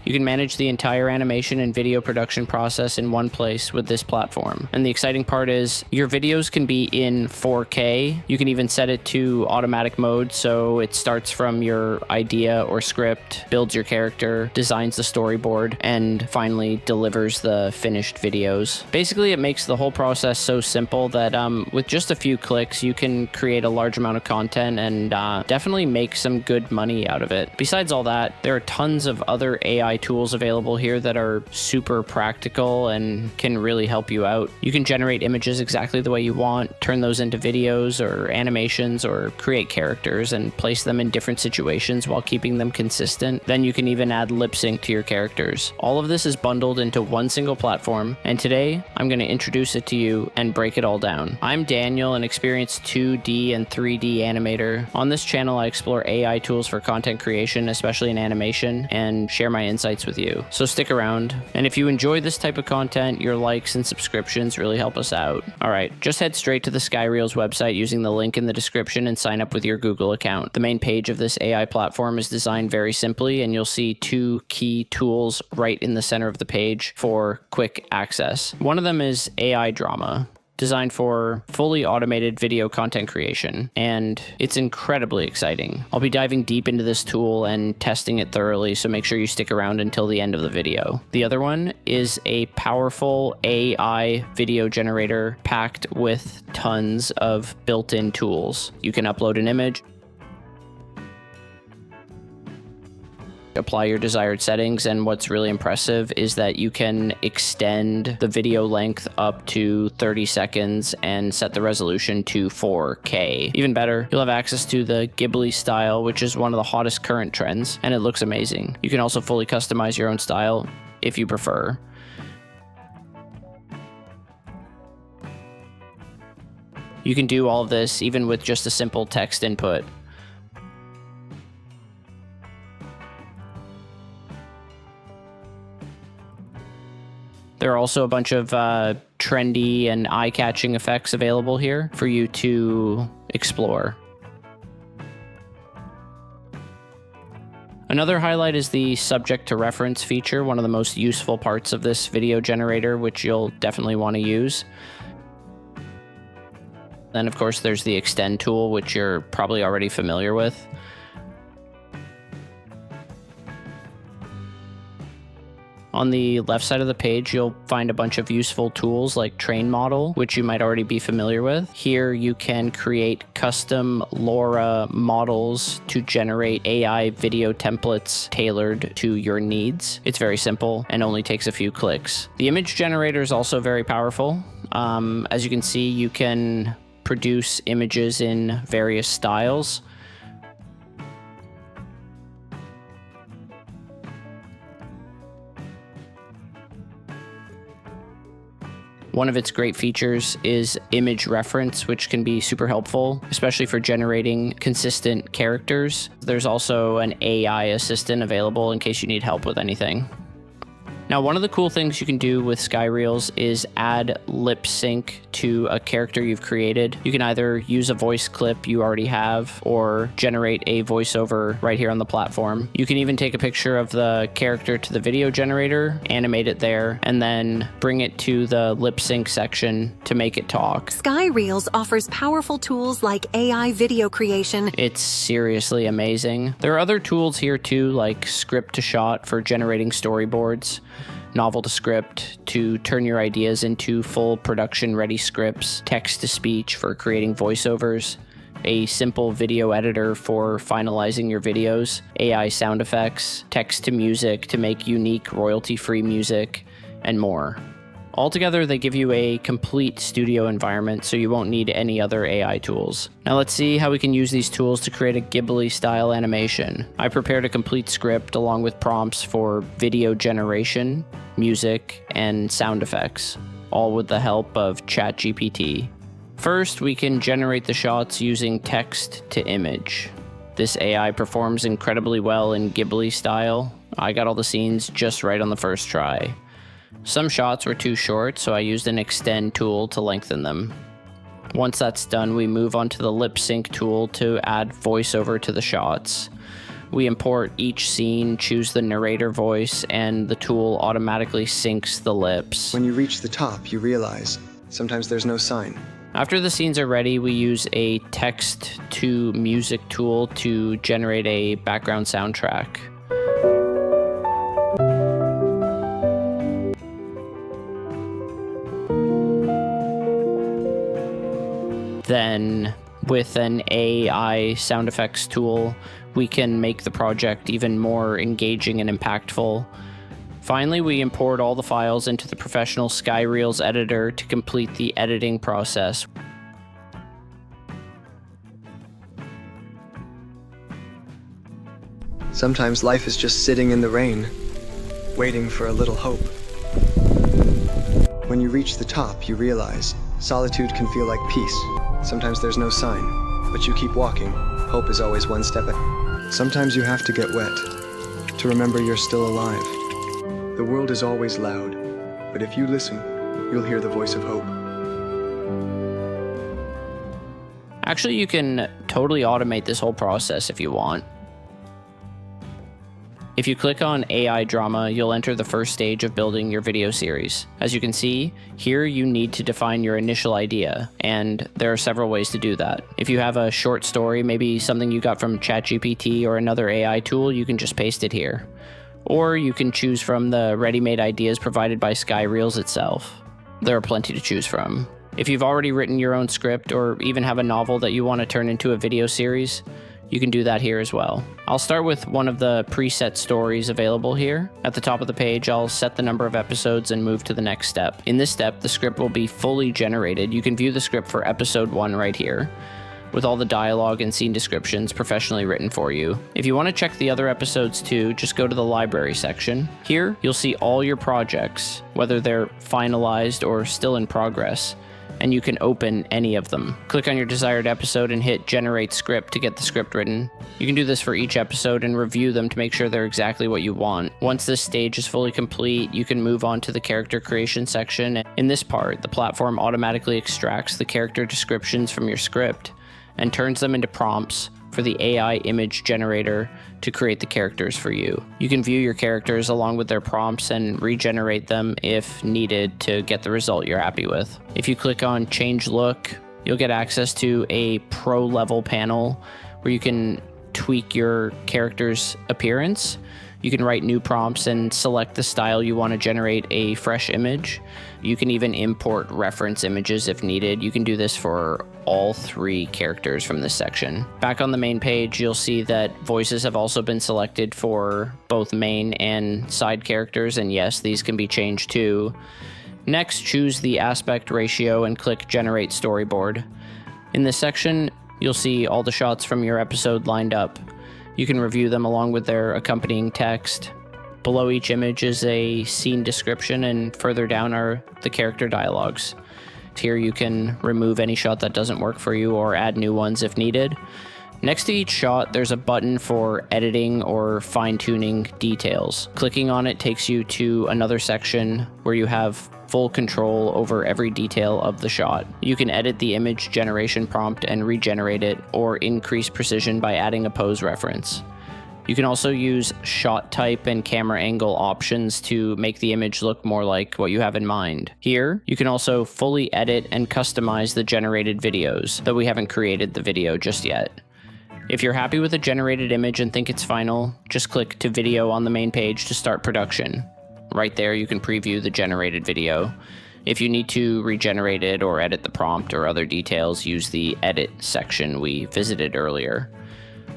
You can manage the entire animation and video production process in one place with this platform. And the exciting part is your videos can be in 4K. You can even set it to automatic mode, so it starts from your idea or script, builds your character, designs the storyboard, and finally delivers the finished videos. Basically, it makes the whole process so simple that with just a few clicks, you can create a large amount of content and definitely make some good money out of it. Besides all that, there are tons of other AI tools available here that are super practical and can really help you out. You can generate images exactly the way you want, turn those into videos or animations, or create characters and place them in different situations while keeping them consistent. Then you can even add lip sync to your characters. All of this is bundled into one single platform, and today I'm going to introduce it to you and break it all down. I'm Daniel, an experienced 2D and 3D animator. On this channel, I explore AI tools for content creation, especially in animation, and share my insights with you. So stick around. And if you enjoy this type of content, your likes and subscriptions really help us out. Alright, just head straight to the Skyreels website using the link in the description and sign up with your Google account. The main page of this AI platform is designed very simply, and you'll see two key tools right in the center of the page for quick access. One of them is AI Drama, designed for fully automated video content creation, and it's incredibly exciting. I'll be diving deep into this tool and testing it thoroughly, so make sure you stick around until the end of the video. The other one is a powerful AI video generator packed with tons of built-in tools. You can upload an image, apply your desired settings, and what's really impressive is that you can extend the video length up to 30 seconds and set the resolution to 4K. Even better, you'll have access to the Ghibli-style, which is one of the hottest current trends, and it looks amazing. You can also fully customize your own style if you prefer. You can do all of this even with just a simple text input. There are also a bunch of trendy and eye-catching effects available here for you to explore. Another highlight is the subject to reference feature, one of the most useful parts of this video generator, which you'll definitely want to use. Then, of course, there's the extend tool, which you're probably already familiar with. On the left side of the page, you'll find a bunch of useful tools like Train Model, which you might already be familiar with. Here, you can create custom LoRa models to generate AI video templates tailored to your needs. It's very simple and only takes a few clicks. The image generator is also very powerful. As you can see, you can produce images in various styles. One of its great features is image reference, which can be super helpful, especially for generating consistent characters. There's also an AI assistant available in case you need help with anything. Now, one of the cool things you can do with Skyreels is add lip sync to a character you've created. You can either use a voice clip you already have or generate a voiceover right here on the platform. You can even take a picture of the character to the video generator, animate it there, and then bring it to the lip sync section to make it talk. Skyreels offers powerful tools like AI video creation. It's seriously amazing. There are other tools here too, like script to shot for generating storyboards, novel to script to turn your ideas into full production ready scripts, text to speech for creating voiceovers, a simple video editor for finalizing your videos, AI sound effects, text to music to make unique royalty-free music, and more. Altogether, they give you a complete studio environment, so you won't need any other AI tools. Now let's see how we can use these tools to create a Ghibli-style animation. I prepared a complete script along with prompts for video generation, music, and sound effects, all with the help of ChatGPT. First, we can generate the shots using text to image. This AI performs incredibly well in Ghibli style. I got all the scenes just right on the first try. Some shots were too short, so I used an extend tool to lengthen them. Once that's done, we move on to the lip sync tool to add voiceover to the shots. We import each scene, choose the narrator voice, and the tool automatically syncs the lips. When you reach the top, you realize sometimes there's no sign. After the scenes are ready, we use a text-to-music tool to generate a background soundtrack. Then, with an AI sound effects tool, we can make the project even more engaging and impactful. Finally, we import all the files into the professional SkyReels editor to complete the editing process. Sometimes life is just sitting in the rain, waiting for a little hope. When you reach the top, you realize solitude can feel like peace. Sometimes there's no sign, but you keep walking. Hope is always one step ahead. Sometimes you have to get wet to remember you're still alive. The world is always loud, but if you listen, you'll hear the voice of hope. Actually, you can totally automate this whole process if you want. If you click on AI Drama, you'll enter the first stage of building your video series. As you can see, here you need to define your initial idea, and there are several ways to do that. If you have a short story, maybe something you got from ChatGPT or another AI tool, you can just paste it here. Or you can choose from the ready-made ideas provided by SkyReels itself. There are plenty to choose from. If you've already written your own script or even have a novel that you want to turn into a video series, you can do that here as well. I'll start with one of the preset stories available here. At the top of the page, I'll set the number of episodes and move to the next step. In this step, the script will be fully generated. You can view the script for episode 1 right here, with all the dialogue and scene descriptions professionally written for you. If you want to check the other episodes too, just go to the library section. Here, you'll see all your projects, whether they're finalized or still in progress, and you can open any of them. Click on your desired episode and hit Generate Script to get the script written. You can do this for each episode and review them to make sure they're exactly what you want. Once this stage is fully complete, you can move on to the character creation section. In this part, the platform automatically extracts the character descriptions from your script and turns them into prompts for the AI image generator to create the characters for you. You can view your characters along with their prompts and regenerate them if needed to get the result you're happy with. If you click on Change Look, you'll get access to a pro level panel where you can tweak your character's appearance. You can write new prompts and select the style you want to generate a fresh image. You can even import reference images if needed. You can do this for all 3 characters from this section. Back on the main page, you'll see that voices have also been selected for both main and side characters, and yes, these can be changed too. Next, choose the aspect ratio and click Generate Storyboard. In this section, you'll see all the shots from your episode lined up. You can review them along with their accompanying text. Below each image is a scene description, and further down are the character dialogues. Here you can remove any shot that doesn't work for you or add new ones if needed. Next to each shot, there's a button for editing or fine-tuning details. Clicking on it takes you to another section where you have full control over every detail of the shot. You can edit the image generation prompt and regenerate it, or increase precision by adding a pose reference. You can also use shot type and camera angle options to make the image look more like what you have in mind. Here, you can also fully edit and customize the generated videos, though we haven't created the video just yet. If you're happy with a generated image and think it's final, just click to Video on the main page to start production. Right there, you can preview the generated video. If you need to regenerate it or edit the prompt or other details, use the Edit section we visited earlier.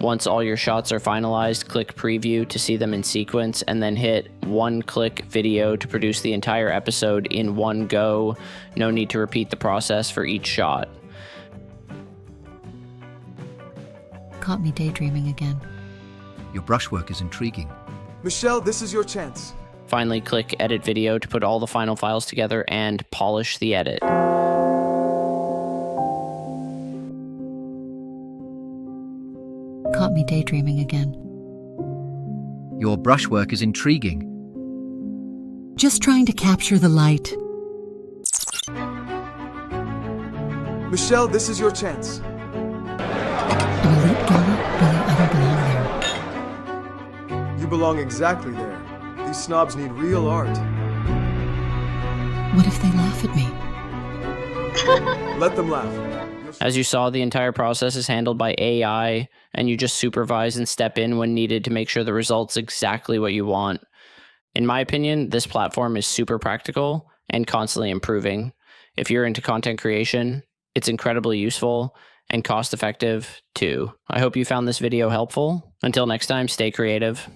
Once all your shots are finalized, click Preview to see them in sequence, and then hit One-Click Video to produce the entire episode in one go. No need to repeat the process for each shot. Caught me daydreaming again. Your brushwork is intriguing. Michelle, this is your chance. Finally, click Edit Video to put all the final files together and polish the edit. Caught me daydreaming again. Your brushwork is intriguing. Just trying to capture the light. Michelle, this is your chance. An elite gala? Really, I don't belong there. belong exactly there. These snobs need real art. What if they laugh at me? Let them laugh. As you saw, the entire process is handled by AI, and you just supervise and step in when needed to make sure the result's exactly what you want. In my opinion, this platform is super practical and constantly improving. If you're into content creation, it's incredibly useful and cost-effective too. I hope you found this video helpful. Until next time, stay creative.